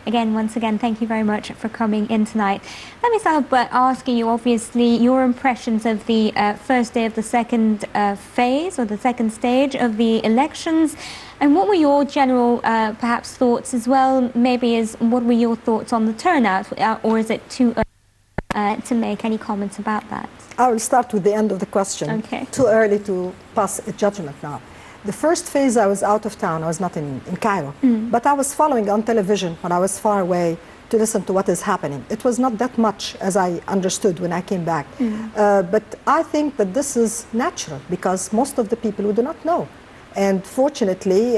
Again, once again, thank you very much for coming in tonight. Let me start by asking you, obviously, your impressions of the first day of the second phase, or the second stage of the elections. And what were your general, perhaps, thoughts as well? Maybe what were your thoughts on the turnout, or is it too early to make any comments about that? I will start with the end of the question. Okay. Too early to pass a judgment now. The first phase, I was out of town. I was not in Cairo. But I was following on television when I was far away to listen to what is happening. It was not that much as I understood when I came back. But I think that this is natural because most of the people who do not know. And fortunately,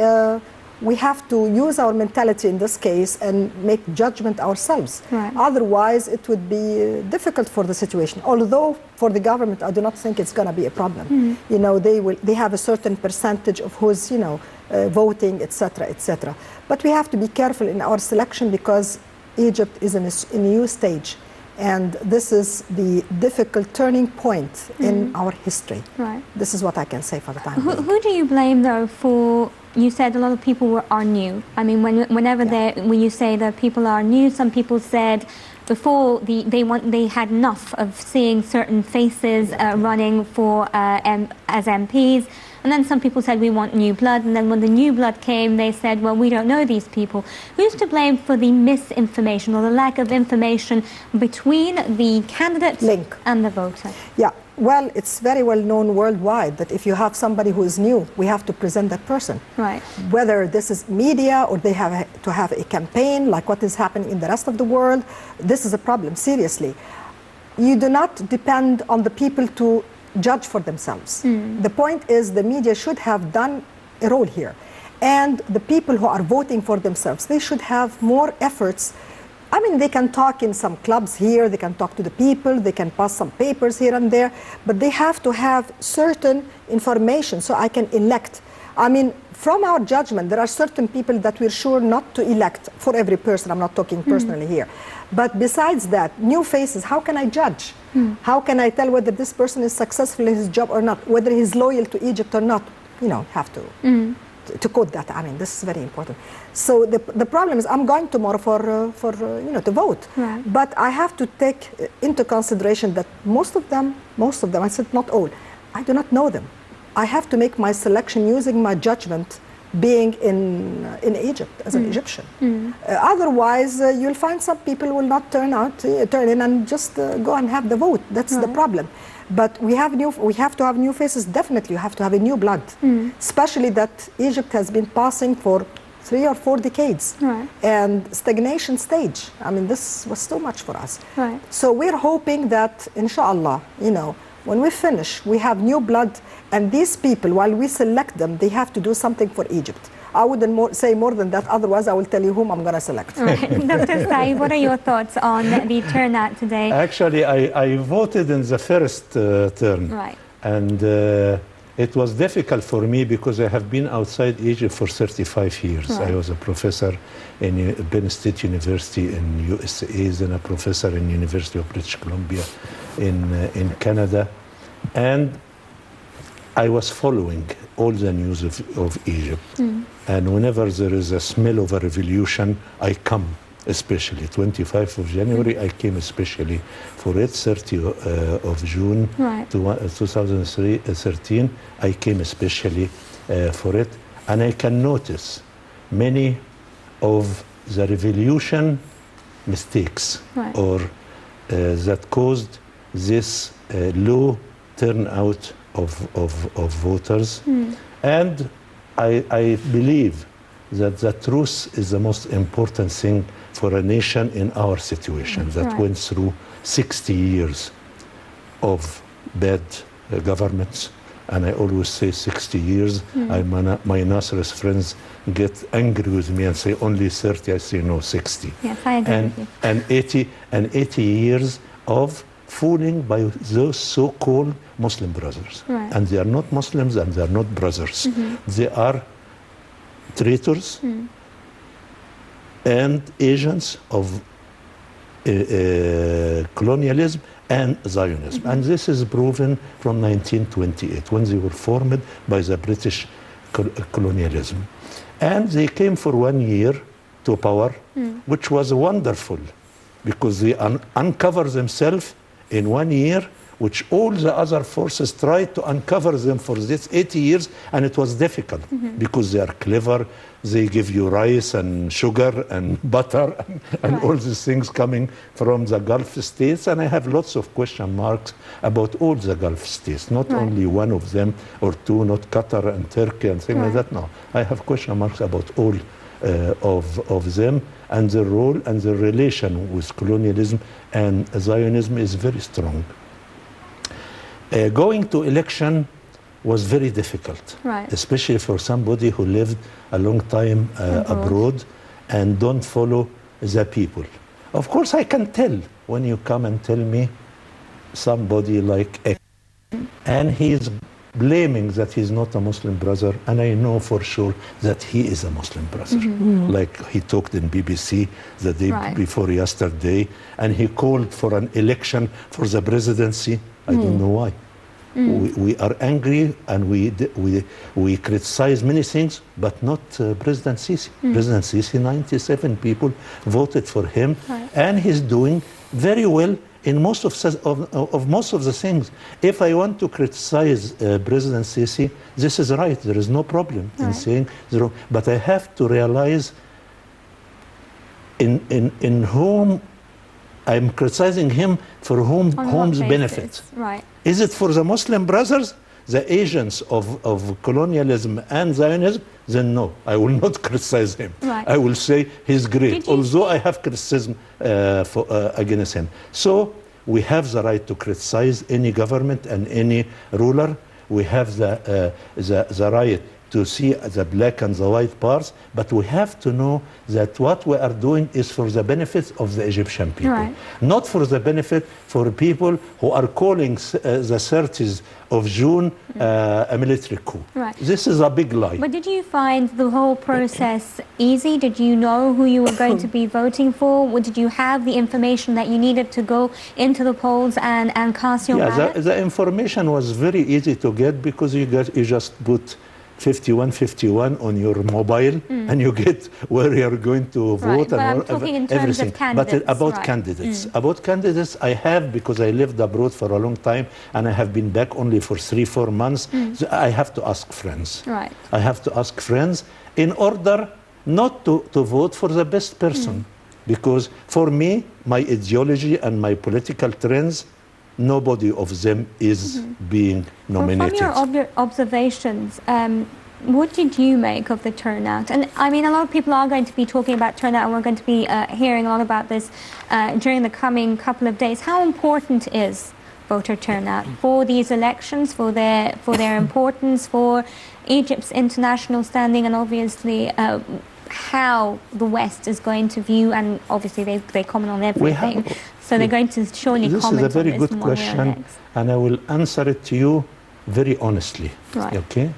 we have to use our mentality in this case and make judgment ourselves. Right. Otherwise, it would be difficult for the situation. Although for the government, I do not think it's going to be a problem. You know, they have a certain percentage of who's, you know, voting, etc., etc. But we have to be careful in our selection because Egypt is in a new stage. And this is the difficult turning point in our history. Right. This is what I can say for the time being. Who do you blame, though, for, you said a lot of people are new. I mean, when you say that people are new, some people said before they had enough of seeing certain faces running for as MPs. And then some people said we want new blood, and then when the new blood came, they said, well, we don't know these people. Who's to blame for the misinformation or the lack of information between the candidate and the voter? Yeah, well, it's very well known worldwide that if you have somebody who is new, we have to present that person. Right. Whether this is media or they have to have a campaign like what is happening in the rest of the world, this is a problem, seriously. You do not depend on the people to judge for themselves. The point is the media should have done a role here. And the people who are voting for themselves, they should have more efforts. I mean, they can talk in some clubs here, they can talk to the people, they can pass some papers here and there, but they have to have certain information so I can elect. I mean, from our judgment, there are certain people that we're sure not to elect for every person. I'm not talking personally here. But besides that, new faces, how can I judge? How can I tell whether this person is successful in his job or not, whether he's loyal to Egypt or not? You know, have to quote that. I mean, this is very important. So the problem is I'm going tomorrow for you know, to vote. Right. But I have to take into consideration that most of them, I said not all, I do not know them. I have to make my selection using my judgment being in Egypt as an Egyptian. Otherwise, you'll find some people will not turn in and just go and have the vote. That's the problem. But we have to have new faces. Definitely, you have to have a new blood, especially that Egypt has been passing for 3 or 4 decades and stagnation stage. I mean, this was too much for us. Right. So we're hoping that, inshallah, you know, when we finish, we have new blood, and these people, while we select them, they have to do something for Egypt. I wouldn't say more than that, otherwise I will tell you whom I'm going to select. Right. Dr. Saeed, what are your thoughts on the turnout today? Actually, I voted in the first term. Right. And it was difficult for me because I have been outside Egypt for 35 years. Right. I was a professor in Penn State University in USA, and a professor in University of British Columbia in Canada. And I was following all the news of Egypt. And whenever there is a smell of a revolution, I come, especially 25th of January, I came especially for it, 30th of June 2013, I came especially for it. And I can notice many of the revolution mistakes or that caused this low turnout of voters. And I believe that the truth is the most important thing for a nation in our situation that went through 60 years of bad governments. And I always say 60 years. My Nasser's friends get angry with me and say only 30. I say no, 60. Yes, I agree with you. And 80 years of fooling by those so-called Muslim brothers. Right. And they are not Muslims and they are not brothers. They are traitors and agents of colonialism and Zionism. And this is proven from 1928 when they were formed by the British colonialism. And they came for 1 year to power, which was wonderful, because they uncover themselves in 1 year, which all the other forces tried to uncover them for this 80 years, and it was difficult because they are clever. They give you rice and sugar and butter and all these things coming from the Gulf states. And I have lots of question marks about all the Gulf states, not only one of them or two, not Qatar and Turkey and things like that. No, I have question marks about all of them, and the role and the relation with colonialism and Zionism is very strong. Going to election was very difficult, especially for somebody who lived a long time abroad and don't follow the people. Of course, I can tell when you come and tell me somebody like X, and he is blaming that he's not a Muslim brother, and I know for sure that he is a Muslim brother. Like he talked in BBC the day before yesterday, and he called for an election for the presidency. I don't know why. We are angry and we criticize many things, but not President Sisi. President Sisi, 97 people voted for him, and he's doing very well in most of most of the things. If I want to criticize President Sisi, this is right. There is no problem in saying the. But I have to realize in whom I'm criticizing him, for whom's benefit. Is it for the Muslim brothers, the agents of colonialism and Zionism? Then no, I will not criticize him. I will say he's great, although I have criticism against him. So we have the right to criticize any government and any ruler. We have the right to see the black and the white parts, but we have to know that what we are doing is for the benefit of the Egyptian people, not for the benefit for people who are calling the 30th of June a military coup. This is a big lie. But did you find the whole process easy? Did you know who you were going to be voting for? Or did you have the information that you needed to go into the polls and cast your ballot? The information was very easy to get, because you just put 5151 on your mobile and you get where you're going to vote. But I'm talking in terms of candidates. But about candidates. About candidates, I have, because I lived abroad for a long time and I have been back only for 3-4 months, so I have to ask friends. I have to ask friends in order not to vote for the best person. Because for me, my ideology and my political trends, nobody of them is being nominated. Well, from your observations, what did you make of the turnout? And I mean, a lot of people are going to be talking about turnout, and we're going to be hearing a lot about this during the coming couple of days. How important is voter turnout for these elections, for their importance, for Egypt's international standing, and obviously how the West is going to view, and obviously they comment on everything. So they're going to surely comment on this. This is a very good question, and I will answer it to you very honestly. Okay,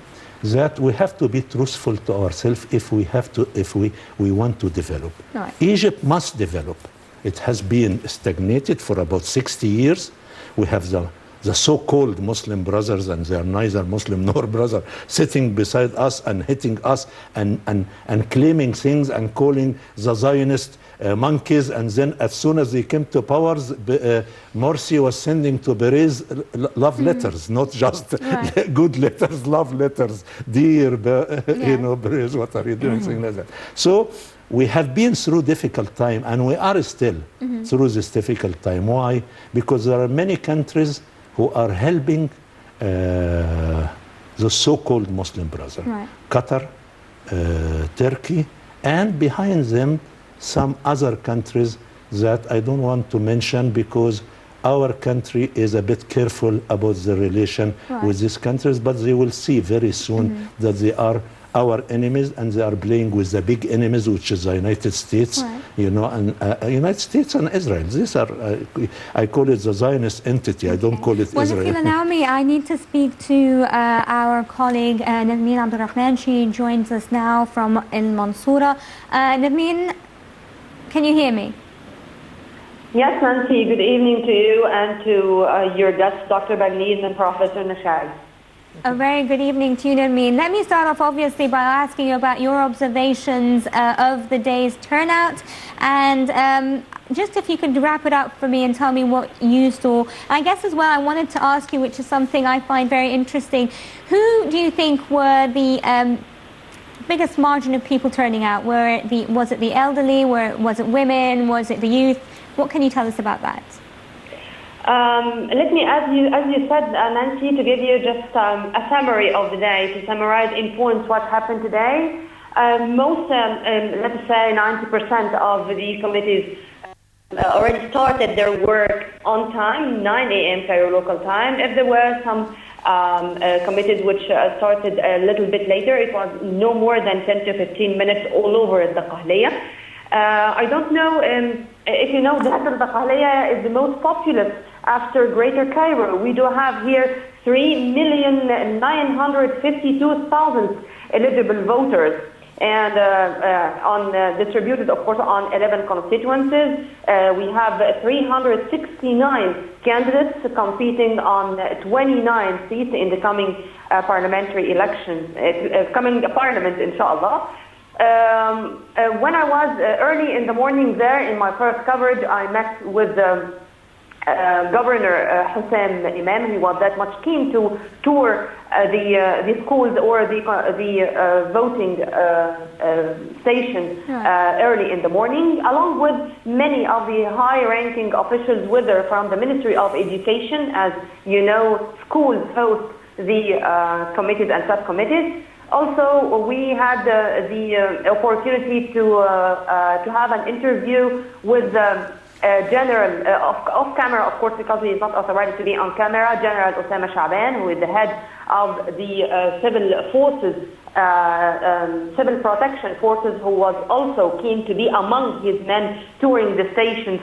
that we have to be truthful to ourselves if we want to develop. Egypt must develop. It has been stagnated for about 60 years. We have the so-called Muslim brothers, and they are neither Muslim nor brother, sitting beside us and hitting us and claiming things and calling the Zionist monkeys. And then as soon as they came to power, Morsi was sending to Perez love letters, not just good letters, love letters. Dear, you know, Perez, what are you doing? Things like that. So we have been through difficult time, and we are still through this difficult time. Why? Because there are many countries who are helping the so-called Muslim brother. Qatar, Turkey, and behind them some other countries that I don't want to mention, because our country is a bit careful about the relation with these countries, but they will see very soon that they are our enemies, and they are playing with the big enemies, which is the United States, you know, and United States and Israel. These are, I call it the Zionist entity. I don't call it Israel. Well, if you'll allow me, I need to speak to our colleague Naveen Abdurrahman. She joins us now from El Mansoura. Naveen, can you hear me? Yes, Nancy. Good evening to you and to your guests, Dr. Bagneed and Professor Nashag. A very good evening to you, Nermeen. Let me start off obviously by asking you about your observations of the day's turnout, and just if you could wrap it up for me and tell me what you saw. I guess as well I wanted to ask you, which is something I find very interesting, who do you think were the biggest margin of people turning out? Was it the elderly? Was it women? Was it the youth? What can you tell us about that? Let me, as you said, Nancy, to give you just a summary of the day, to summarize in points what happened today. Most, let's say 90% of the committees already started their work on time, 9 a.m. Cairo local time. If there were some committees which started a little bit later, it was no more than 10 to 15 minutes all over the Qahliya. I don't know if you know that the Qahliya is the most populous after Greater Cairo. We do have here 3,952,000 eligible voters, and distributed, of course, on 11 constituencies. We have 369 candidates competing on 29 seats in the coming parliamentary elections, coming parliament, inshallah. When I was early in the morning there in my first coverage, I met with Governor Hussein Imam. He was that much keen to tour the schools or the voting stations early in the morning, along with many of the high-ranking officials, whether from the Ministry of Education. As you know, schools host the committees and subcommittees. Also, we had the opportunity to have an interview with General, off camera, of course, because he is not authorized to be on camera, General Osama Shaban, who is the head of the civil forces, civil protection forces, who was also keen to be among his men touring the stations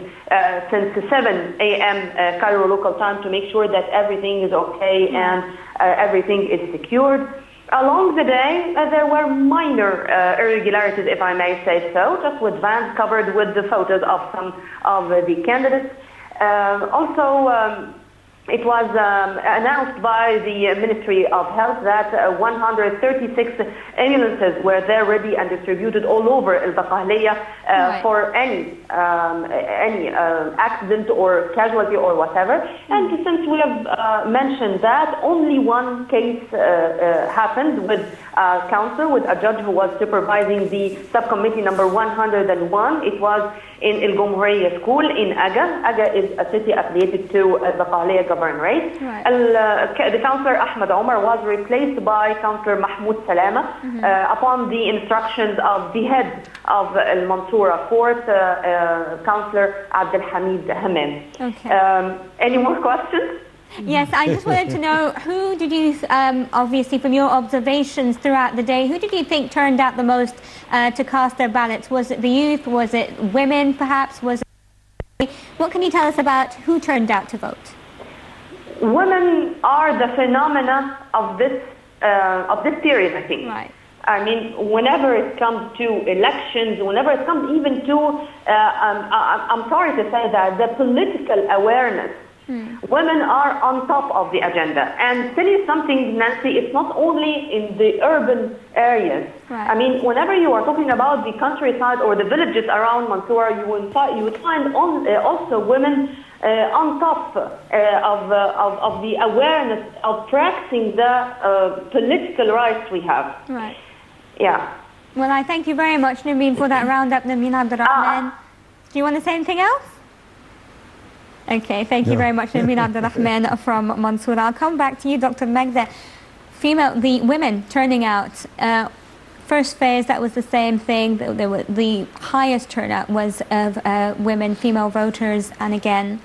since 7 a.m. Cairo local time to make sure that everything is okay and everything is secured. Along the day, there were minor irregularities, if I may say so, just with vans covered with the photos of some of the candidates. It was announced by the Ministry of Health that 136 ambulances were there ready and distributed all over the Qahliya for any accident or casualty or whatever. And since we have mentioned that, only one case happened with a counselor, with a judge who was supervising the subcommittee number 101. It was in El Gomhuriya school in Aga. Aga is a city affiliated to the Qahliya governorate. The counselor Ahmed Omar was replaced by Counselor Mahmoud Salama upon the instructions of the head of Al Mansoura Court, Counselor Abdel Hamid Hamam. Any more questions? Yes, I just wanted to know, who did you, obviously from your observations throughout the day, who did you think turned out the most to cast their ballots? Was it the youth? Was it women, perhaps? What can you tell us about who turned out to vote? Women are the phenomena of this period, I think. Right. I mean, whenever it comes to elections, whenever it comes even to, I'm sorry to say that, the political awareness, women are on top of the agenda. And tell you something, Nancy, it's not only in the urban areas. Right. I mean, whenever you are talking about the countryside or the villages around Mansoura, you would find also women on top of the awareness of practicing the political rights we have. Right. Yeah. Well, I thank you very much, Nermeen, for that roundup. Nermeen Abdurrahman. Do you want to say anything else? Okay, thank you very much, Nermeen Abdurrahman from Mansoura. I'll come back to you, Dr. Magda. The women turning out. First phase, that was the same thing. The highest turnout was of women, female voters, and again,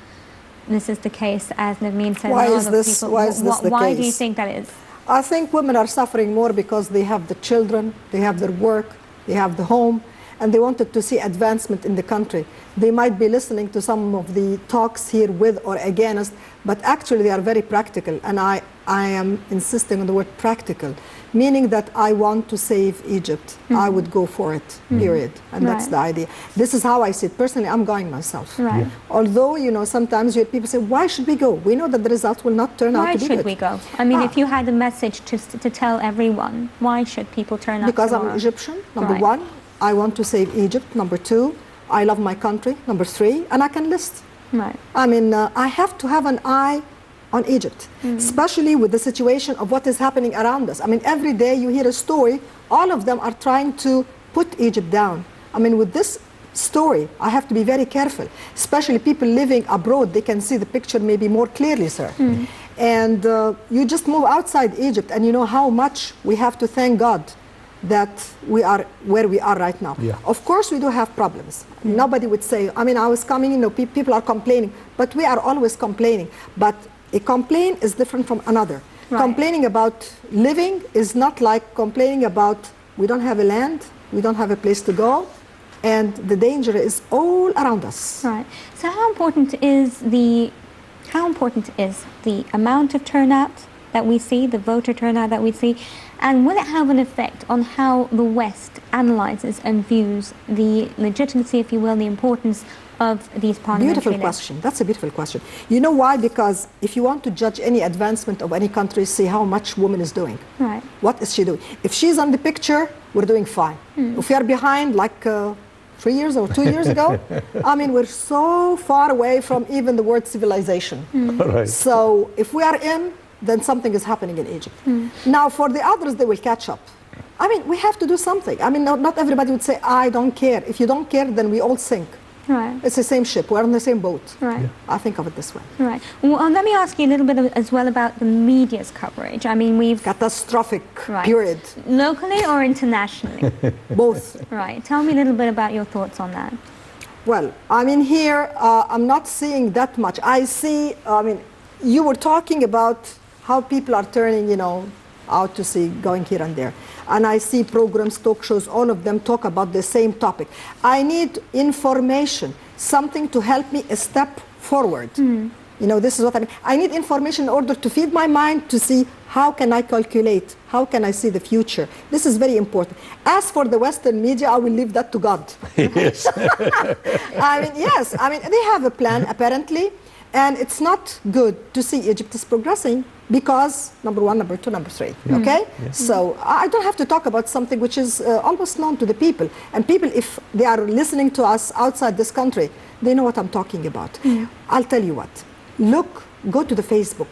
this is the case, as Nermeen said. Why is this the case? Why do you think that is? I think women are suffering more because they have the children, they have their work, they have the home, and they wanted to see advancement in the country. They might be listening to some of the talks here with or against, but actually they are very practical, and I am insisting on the word practical, meaning that I want to save Egypt. I would go for it, period. And that's the idea. This is how I see it. Personally, I'm going myself. Right. Although, you know, sometimes you hear people say, why should we go? We know that the results will not turn out to be good. Why should we go? I mean, if you had a message to tell everyone, why should people turn up Because tomorrow? I'm Egyptian, number one. I want to save Egypt, number two. I love my country, number three. And I can list. Right. I mean, I have to have an eye on Egypt, especially with the situation of what is happening around us. I mean, every day you hear a story, all of them are trying to put Egypt down. I mean, with this story, I have to be very careful, especially people living abroad. They can see the picture maybe more clearly, sir. And you just move outside Egypt and you know how much we have to thank God that we are where we are right now. Of course, we do have problems. Nobody would say, I mean, I was coming, you know, people are complaining, but we are always complaining. But a complaint is different from another. Complaining about living is not like complaining about we don't have a land, we don't have a place to go, and the danger is all around us. Right. So how important is the amount of turnout that we see, the voter turnout that we see, and will it have an effect on how the West analyzes and views the legitimacy, if you will, the importance of these parliamentary Beautiful question. That's a beautiful question. You know why? Because if you want to judge any advancement of any country, see how much woman is doing. Right. What is she doing? If she's on the picture, we're doing fine. If we are behind, like 3 years or 2 years ago, I mean, we're so far away from even the word civilization. Right. So if we are in, then something is happening in Egypt. Now, for the others, they will catch up. I mean, we have to do something. I mean, not everybody would say, I don't care. If you don't care, then we all sink. Right. It's the same ship. We're on the same boat. Right. I think of it this way. Right. Well, let me ask you a little bit as well about the media's coverage. I mean, we've... Catastrophic, period. Locally or internationally? Both. Right. Tell me a little bit about your thoughts on that. Well, I mean, here, I'm not seeing that much. I see, I mean, you were talking about how people are turning, you know, out to see, going here and there. And I see programs, talk shows, all of them talk about the same topic. I need information, something to help me a step forward. You know, this is what I mean. I need information in order to feed my mind to see how can I calculate, how can I see the future. This is very important. As for the Western media, I will leave that to God. Yes. I mean, yes, I mean, they have a plan apparently, and it's not good to see Egypt is progressing because number one, number two, number three, okay? So I don't have to talk about something which is almost known to the people. And people, if they are listening to us outside this country, they know what I'm talking about. I'll tell you what, look, go to the Facebook.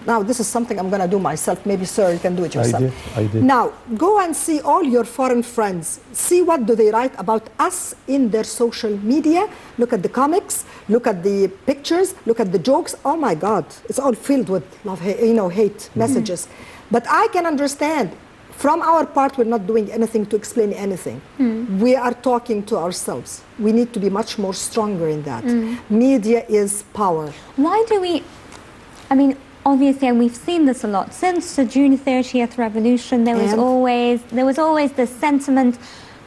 Now, this is something I'm going to do myself. Maybe, sir, you can do it yourself. I did. Now, go and see all your foreign friends. See what do they write about us in their social media. Look at the comics. Look at the pictures. Look at the jokes. Oh, my God. It's all filled with love, hate messages. But I can understand. From our part, we're not doing anything to explain anything. We are talking to ourselves. We need to be much more stronger in that. Media is power. Why do we... I mean, obviously, and we've seen this a lot since the June 30th revolution. There was always this sentiment,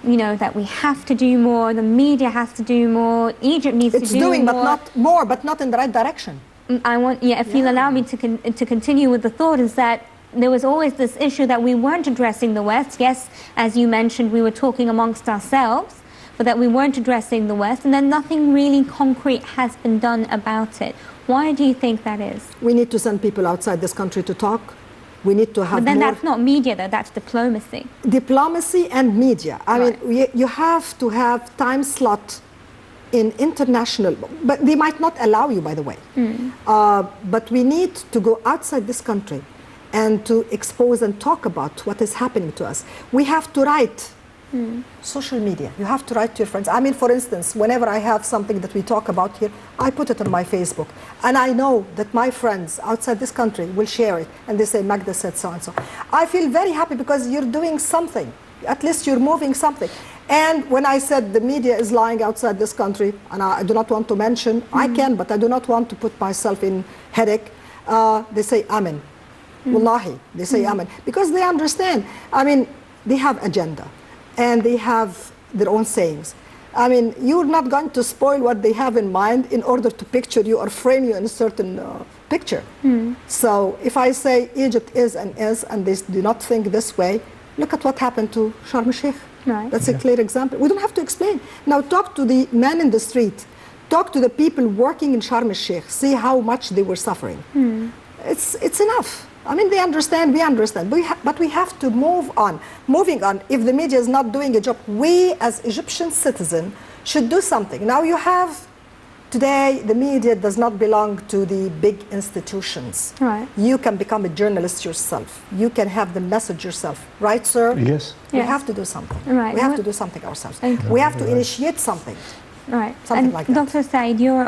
you know, that we have to do more. The media has to do more. Egypt needs to do more. It's doing, but not more, but not in the right direction. I want, if you'll allow me to continue with the thought, is that there was always this issue that we weren't addressing the West. Yes, as you mentioned, we were talking amongst ourselves, but that we weren't addressing the West, and then nothing really concrete has been done about it. Why do you think that is? We need to send people outside this country to talk. We need to have But then more... that's not media, though. That's diplomacy. Diplomacy and media. I mean, you have to have time slot in international... But they might not allow you, by the way. But we need to go outside this country and to expose and talk about what is happening to us. We have to write. Social media. You have to write to your friends. I mean, for instance, whenever I have something that we talk about here, I put it on my Facebook. And I know that my friends outside this country will share it. And they say, Magda said so-and-so. I feel very happy because you're doing something. At least you're moving something. And when I said the media is lying outside this country, and I do not want to mention, I can, but I do not want to put myself in headache, they say, Amen. Wallahi, they say Amen. Because they understand. I mean, they have agenda. And they have their own sayings. I mean, you're not going to spoil what they have in mind in order to picture you or frame you in a certain picture. So if I say Egypt is, and they do not think this way, look at what happened to Sharm el-Sheikh. Right. That's a clear example. We don't have to explain. Now talk to the man in the street. Talk to the people working in Sharm el-Sheikh. See how much they were suffering. It's enough. I mean, they understand, we understand. But we have to move on. Moving on, if the media is not doing a job, we as Egyptian citizens should do something. Now you have, today, the media does not belong to the big institutions. Right. You can become a journalist yourself. You can have the message yourself. Right, sir? Yes. We Yes. have to do something. Right. We have to do something ourselves. Okay. We have to initiate something. Right. Something and like that. Dr. Said, your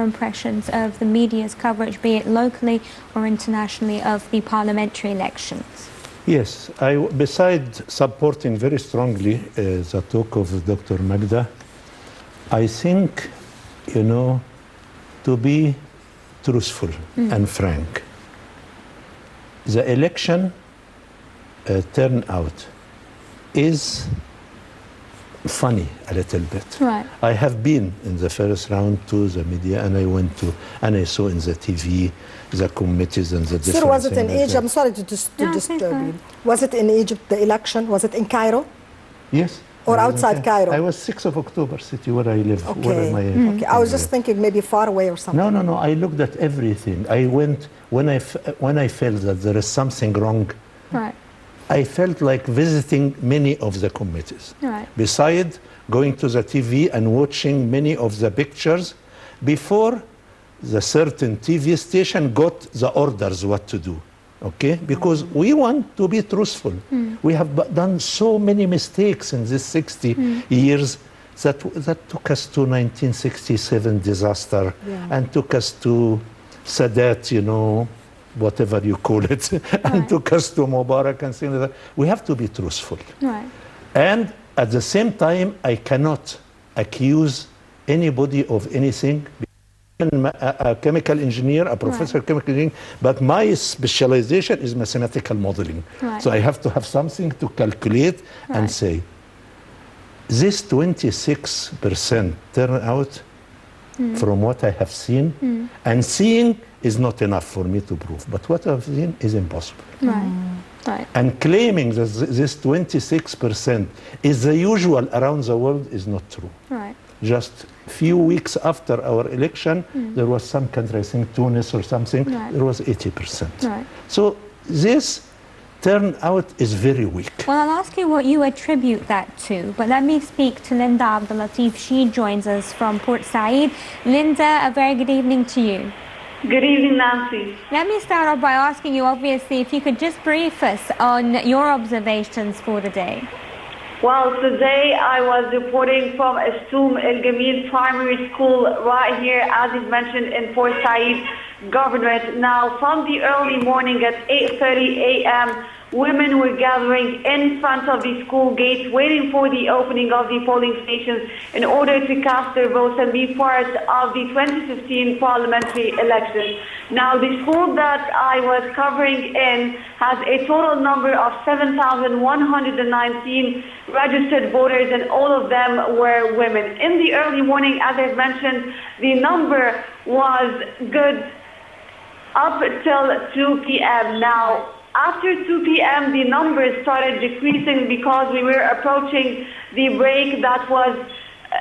impressions of the media's coverage, be it locally or internationally, of the parliamentary elections? Yes, besides supporting very strongly the talk of Dr. Magda, I think, to be truthful and frank, the election turnout is funny a little bit. Right. I have been in the first round to the media, and I saw in the TV the committees and the different. Sir, was it in things. Egypt? I'm sorry to No, disturb please go you. Was it in Egypt, the election? Was it in Cairo? Yes. Or I was outside there. Cairo? I was 6th of October city where I live. Okay. Where am I? Okay. I was just thinking maybe far away or something. No. I looked at everything. I went when I felt that there is something wrong. Right. I felt like visiting many of the committees. Right. Besides going to the TV and watching many of the pictures before the certain TV station got the orders what to do. Okay? Because we want to be truthful. We have done so many mistakes in these 60 years that took us to 1967 disaster and took us to Sadat, whatever you call it, and took us to Mubarak and things like that. We have to be truthful. Right. And at the same time, I cannot accuse anybody of anything. I'm a chemical engineer, a professor of chemical engineering, but my specialization is mathematical modeling. Right. So I have to have something to calculate and say, this 26% turnout, from what I have seen, and seeing is not enough for me to prove. But what I've seen is impossible. Right. Right. And claiming that this 26% is the usual around the world is not true. Right. Just few weeks after our election, there was some country, I think Tunis or something, there was 80%. Right. So this turnout is very weak. Well, I'll ask you what you attribute that to, but let me speak to Linda Abdulatif. She joins us from Port Said. Linda, a very good evening to you. Good evening, Nancy. Let me start off by asking you, obviously, if you could just brief us on your observations for the day. Well, today I was reporting from Assoum El Gamil Primary School right here, as is mentioned, in Port Said Governorate. Now, from the early morning at 8:30 a.m., women were gathering in front of the school gates, waiting for the opening of the polling stations in order to cast their votes and be part of the 2015 parliamentary elections. Now, the school that I was covering in has a total number of 7,119 registered voters, and all of them were women. In the early morning, as I've mentioned, the number was good up till 2 p.m. Now, after 2 p.m., the numbers started decreasing because we were approaching the break that was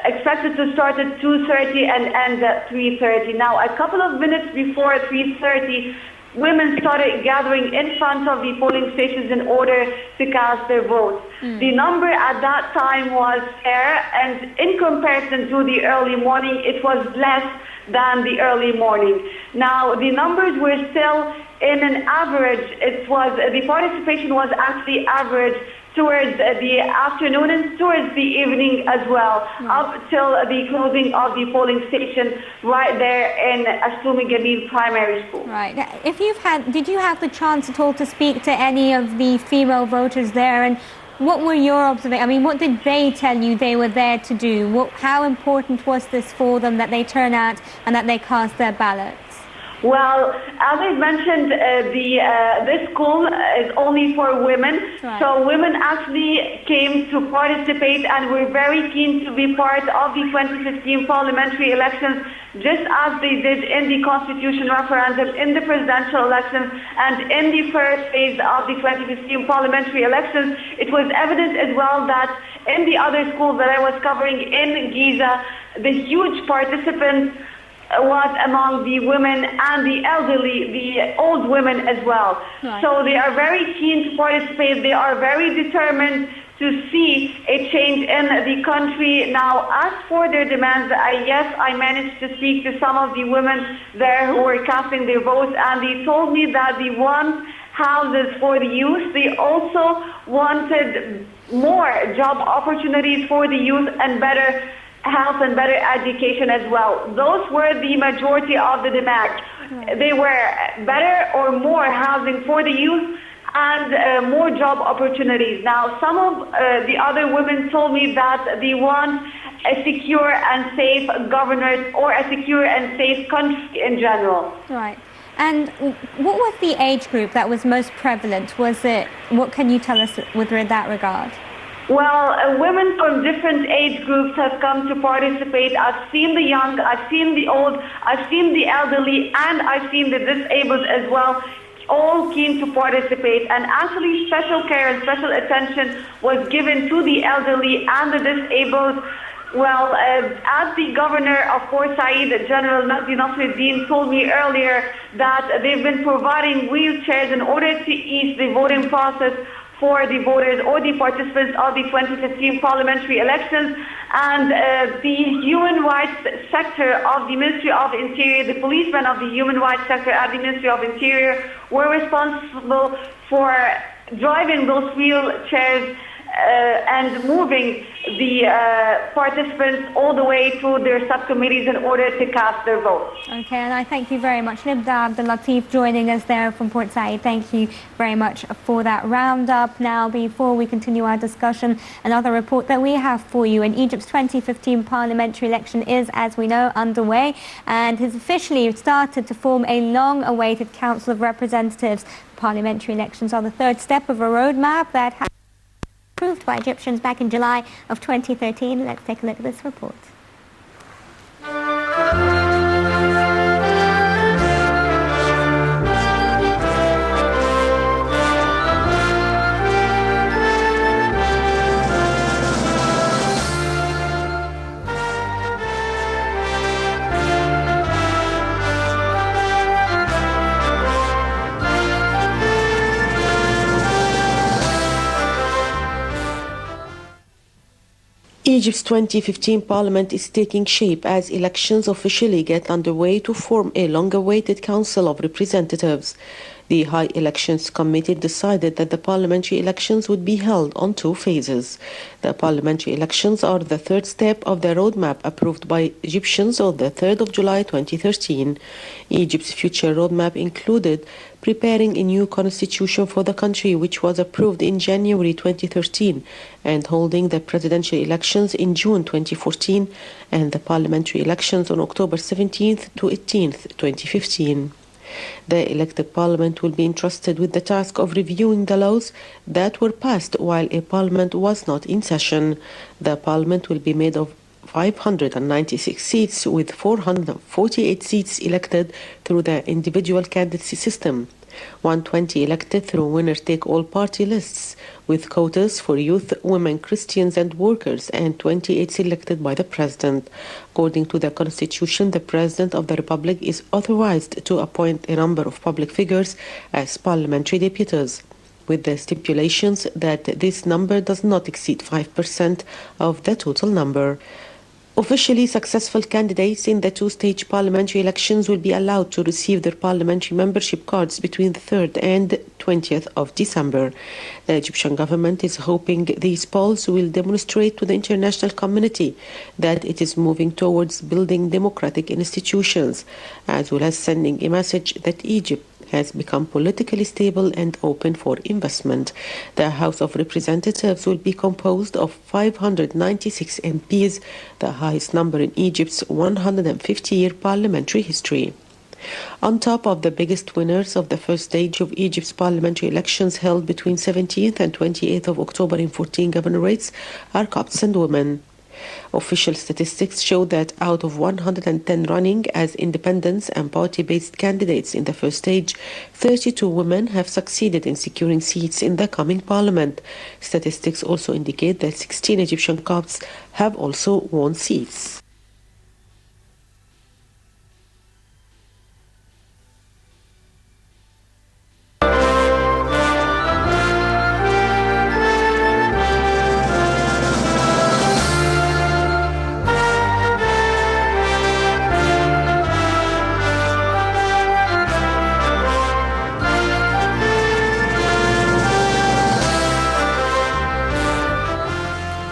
expected to start at 2:30 and end at 3:30. Now, a couple of minutes before 3:30, women started gathering in front of the polling stations in order to cast their votes. The number at that time was fair, and in comparison to the early morning, it was less than the early morning. Now, the numbers were still in an average. The participation was actually average towards the afternoon and towards the evening as well, up till the closing of the polling station right there in Assoum El Gamil Primary School. Right. Did you have the chance at all to speak to any of the female voters there, and what were your observations? I mean, what did they tell you they were there to do? How important was this for them that they turn out and that they cast their ballots? Well, as I mentioned, this school is only for women, right. So women actually came to participate and were very keen to be part of the 2015 parliamentary elections, just as they did in the constitution referendum, in the presidential elections, and in the first phase of the 2015 parliamentary elections. It was evident as well that in the other schools that I was covering in Giza, the huge participants was among the women and the elderly, the old women as well. Right. So they are very keen to participate. They are very determined to see a change in the country. Now, as for their demands, I managed to speak to some of the women there who were casting their votes, and they told me that they want houses for the youth. They also wanted more job opportunities for the youth and better health and better education as well. Those were the majority of the demands. They were better or more housing for the youth and more job opportunities. Now, some of the other women told me that they want a secure and safe government or a secure and safe country in general. Right. And what was the age group that was most prevalent? What can you tell us with that regard? Well, women from different age groups have come to participate. I've seen the young, I've seen the old, I've seen the elderly, and I've seen the disabled as well, all keen to participate. And actually special care and special attention was given to the elderly and the disabled. Well, as the governor of Port Said, General Nazzi Nasruddin, told me earlier that they've been providing wheelchairs in order to ease the voting process for the voters or the participants of the 2015 parliamentary elections. And the human rights sector of the Ministry of Interior, the policemen of the human rights sector at the Ministry of Interior were responsible for driving those wheelchairs and moving the participants all the way to their subcommittees in order to cast their votes. Okay, and I thank you very much. Nibda Abdul Latif joining us there from Port Said. Thank you very much for that roundup. Now, before we continue our discussion, another report that we have for you. In Egypt's 2015 parliamentary election is, as we know, underway and has officially started to form a long-awaited Council of Representatives. Parliamentary elections are the third step of a roadmap that has approved by Egyptians back in July of 2013. Let's take a look at this report. Egypt's 2015 parliament is taking shape as elections officially get underway to form a long-awaited Council of Representatives. The High Elections Committee decided that the parliamentary elections would be held on two phases. The parliamentary elections are the third step of the roadmap approved by Egyptians on the 3rd of July 2013. Egypt's future roadmap included preparing a new constitution for the country, which was approved in January 2013, and holding the presidential elections in June 2014 and the parliamentary elections on October 17th to 18th, 2015. The elected parliament will be entrusted with the task of reviewing the laws that were passed while a parliament was not in session. The parliament will be made of 596 seats, with 448 seats elected through the individual candidacy system, 120 elected through winner-take-all party lists, with quotas for youth, women, Christians and workers, and 28 selected by the president. According to the constitution, the president of the republic is authorized to appoint a number of public figures as parliamentary deputies, with the stipulations that this number does not exceed 5% of the total number. Officially successful candidates in the two-stage parliamentary elections will be allowed to receive their parliamentary membership cards between the 3rd and 20th of December. The Egyptian government is hoping these polls will demonstrate to the international community that it is moving towards building democratic institutions, as well as sending a message that Egypt has become politically stable and open for investment. The House of Representatives will be composed of 596 MPs, the highest number in Egypt's 150-year parliamentary history. On top of the biggest winners of the first stage of Egypt's parliamentary elections held between 17th and 28th of October in 14 governorates are Copts and women. Official statistics show that out of 110 running as independents and party-based candidates in the first stage, 32 women have succeeded in securing seats in the coming parliament. Statistics also indicate that 16 Egyptian Copts have also won seats.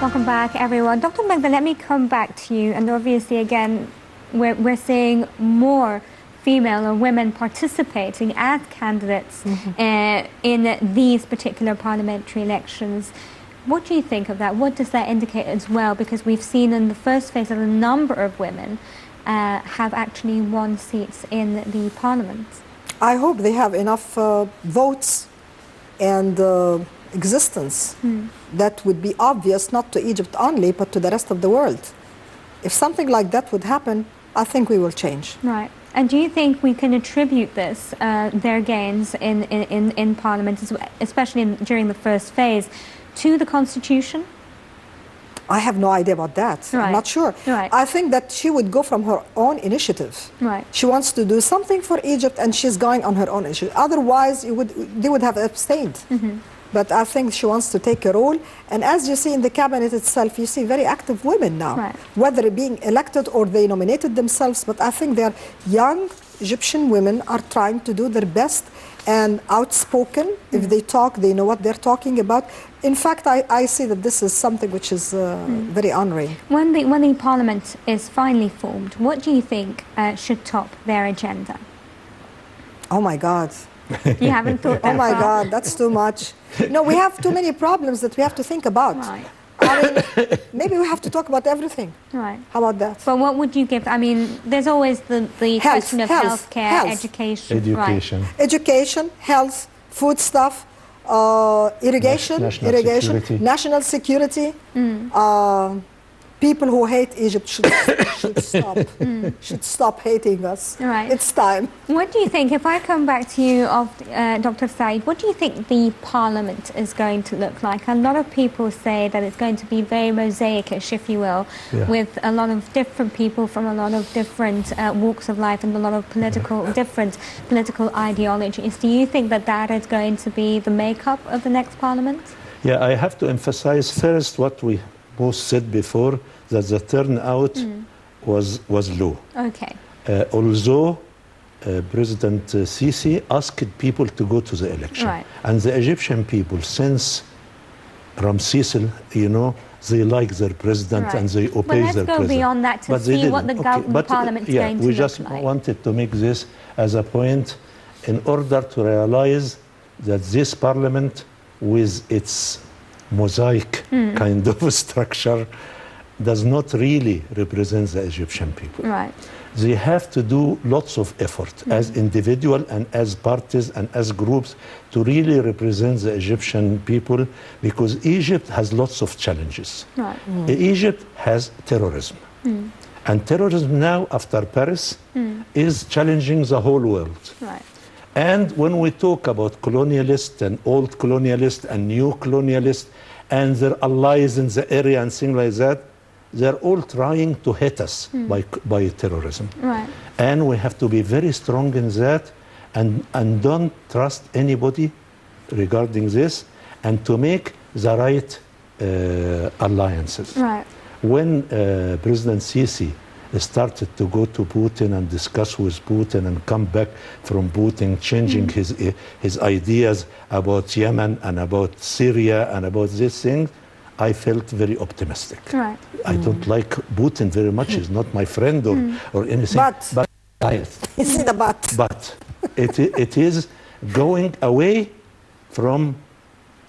Welcome back, everyone. Dr. Magda, let me come back to you. And obviously, again, we're seeing more female or women participating as candidates in these particular parliamentary elections. What do you think of that? What does that indicate as well? Because we've seen in the first phase that a number of women have actually won seats in the parliament. I hope they have enough votes and existence that would be obvious not to Egypt only but to the rest of the world. If something like that would happen, I think we will change. Right. And do you think we can attribute this, their gains in Parliament, especially during the first phase, to the Constitution? I have no idea about that. Right. I'm not sure. Right. I think that she would go from her own initiative. Right. She wants to do something for Egypt and she's going on her own initiative. Otherwise, they would have abstained. But I think she wants to take a role. And as you see in the cabinet itself, you see very active women now, right, whether being elected or they nominated themselves. But I think they're young Egyptian women are trying to do their best and outspoken. If they talk, they know what they're talking about. In fact, I see that this is something which is very honoring. When the parliament is finally formed, what do you think should top their agenda? Oh my God. You haven't thought that Oh my far? God, that's too much. No, we have too many problems that we have to think about. Right. I mean, maybe we have to talk about everything. Right. How about that? But what would you give? I mean, there's always the question of healthcare, education. Education. Right. Education, health, food stuff, irrigation, national security. People who hate Egypt should stop. Should stop hating us. Right. It's time. What do you think, if I come back to you, Dr. Said, what do you think the parliament is going to look like? A lot of people say that it's going to be very mosaic-ish, if you will, with a lot of different people from a lot of different walks of life and a lot of different political ideologies. Do you think that that is going to be the makeup of the next parliament? Yeah, I have to emphasize first what we both said before, that the turnout was low. Okay. Although President Sisi asked people to go to the election. Right. And the Egyptian people, since Ramses, you know, they like their president and they obey their president. Let's go beyond that to see what the parliament is going to we look just like. wanted to make this as a point in order to realize that this parliament, with its mosaic kind of structure, does not really represent the Egyptian people. Right. They have to do lots of effort as individual and as parties and as groups to really represent the Egyptian people, because Egypt has lots of challenges. Right. Egypt has terrorism. And terrorism now, after Paris, is challenging the whole world. Right. And when we talk about colonialists and old colonialists and new colonialists and their allies in the area and things like that, they're all trying to hit us by terrorism. Right. And we have to be very strong in that and don't trust anybody regarding this, and to make the right alliances. Right. When President Sisi started to go to Putin and discuss with Putin and come back from Putin, changing his ideas about Yemen and about Syria and about these things, I felt very optimistic. Right. I don't like Putin very much. He's not my friend or anything. But it's in the but. But it is going away from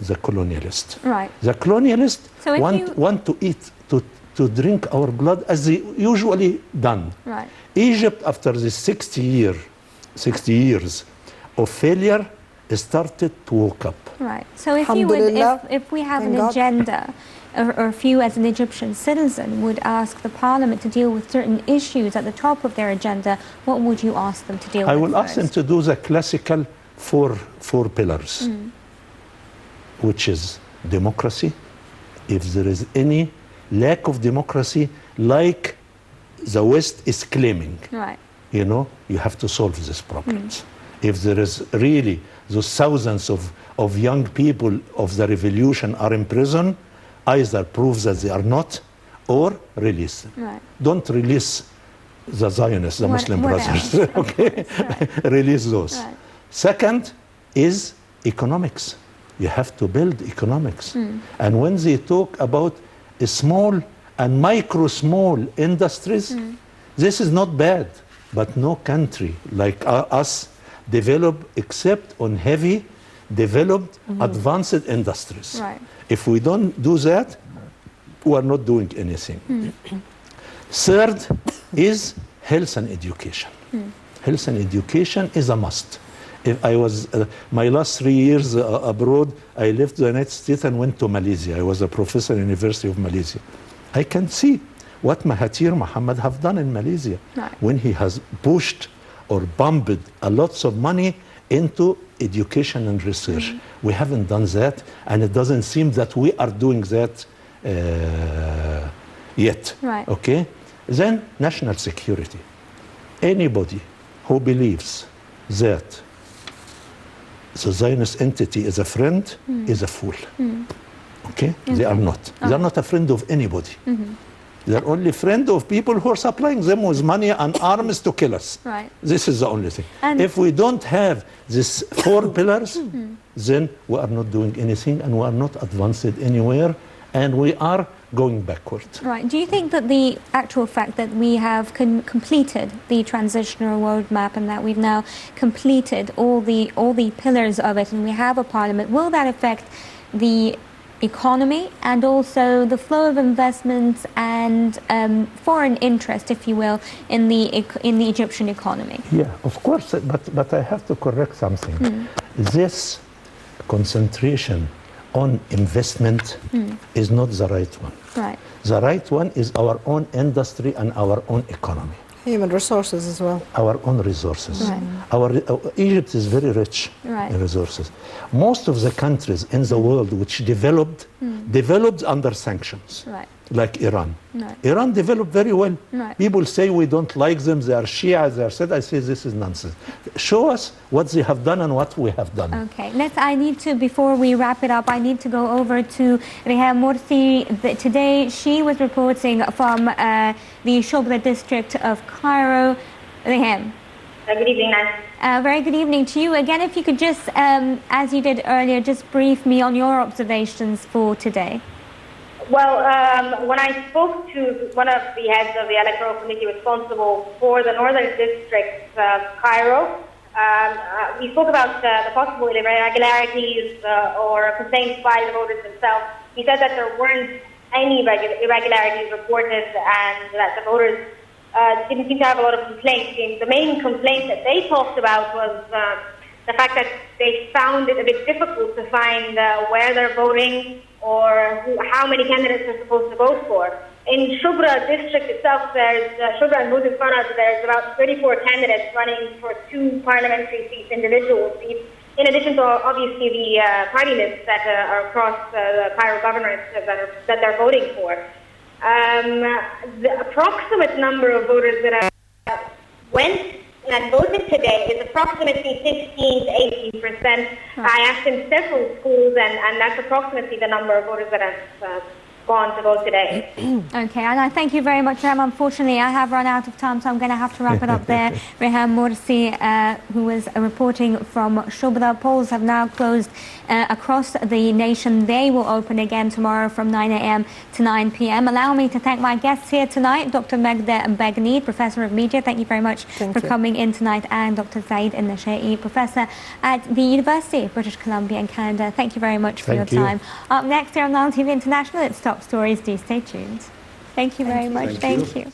the colonialist. Right. The colonialists So want to eat, to drink our blood as they usually done. Right. Egypt, after this 60 year 60 years of failure started to wake up. Right. So if you would, if we have an agenda, or if you as an Egyptian citizen would ask the parliament to deal with certain issues at the top of their agenda, what would you ask them to deal with? I will ask them to do the classical four pillars, which is democracy. If there is any lack of democracy, like the West is claiming, right, you know, you have to solve these problems. If there is really those thousands of young people of the revolution are in prison, either prove that they are not, or release them. Right. Don't release the Zionists, the Muslim brothers. Okay, right. Release those. Right. Second is economics. You have to build economics. And when they talk about small and small industries, this is not bad. But no country like us develop except on heavy, developed, advanced industries. Right. If we don't do that, we are not doing anything. Third is health and education. Health and education is a must. If I was, my last 3 years abroad, I left the United States and went to Malaysia. I was a professor at the University of Malaysia. I can see what Mahathir Mohamad have done in Malaysia, right, when he has pushed or pumped a lots of money into education and research. We haven't done that, and it doesn't seem that we are doing that yet. Right. Okay? Then national security. Anybody who believes that the Zionist entity is a friend is a fool. Okay? They are not. They are not a friend of anybody. They're only friend of people who are supplying them with money and arms to kill us. Right. This is the only thing. And if we don't have these four pillars, then we are not doing anything, and we are not advanced anywhere, and we are going backward. Right. Do you think that the actual fact that we have completed the transitional roadmap and that we've now completed all the pillars of it, and we have a parliament, will that affect the economy and also the flow of investments and foreign interest, if you will, in the Egyptian economy? Yeah, of course, but I have to correct something. This concentration on investment is not the right one. Right. The right one is our own industry and our own economy. Human resources as well. Our own resources. Right. Egypt is very rich in resources. Most of the countries in the world which developed under sanctions, Right. like Iran. Right. Iran developed very well. Right. People say we don't like them, they are Shia, they are said. I say this is nonsense. Show us what they have done and what we have done. Okay, I need to, before we wrap it up, I need to go over to Reha Morsi. Today she was reporting from the Shobra district of Cairo. Reha. Good evening, Nan. Very good evening to you. Again, if you could just, as you did earlier, just brief me on your observations for today. Well, when I spoke to one of the heads of the electoral committee responsible for the northern district of Cairo, we spoke about the possible irregularities or complaints by the voters themselves. He said that there weren't any irregularities reported and that the voters didn't seem to have a lot of complaints. The main complaint that they talked about was the fact that they found it a bit difficult to find where they're voting or how many candidates they're supposed to vote for. In Shubra district itself, there's Shubra and Mudin Farad, there's about 34 candidates running for 2 parliamentary seats, individual seats, in addition to obviously the party lists that are across the Cairo governorate that they're voting for. The approximate number of voters that went and voted today is approximately 16 to 18%. I asked in several schools, and that's approximately the number of voters that have gone to vote today. Okay, and I thank you very much, Reha. Unfortunately, I have run out of time, so I'm going to have to wrap it up there. Reha Morsi, who was reporting from Shubra. Polls have now closed across the nation. They will open again tomorrow from 9 a.m. to 9 p.m. Allow me to thank my guests here tonight, Dr. Magda Bagni, Professor of Media. Thank you very much for coming in tonight, and Dr. Zaid Al-Nashai, Professor at the University of British Columbia in Canada. Thank you very much for your time. Up next here on Nile TV International, it's Top Stories. Do stay tuned. Thank you very much. Thank you.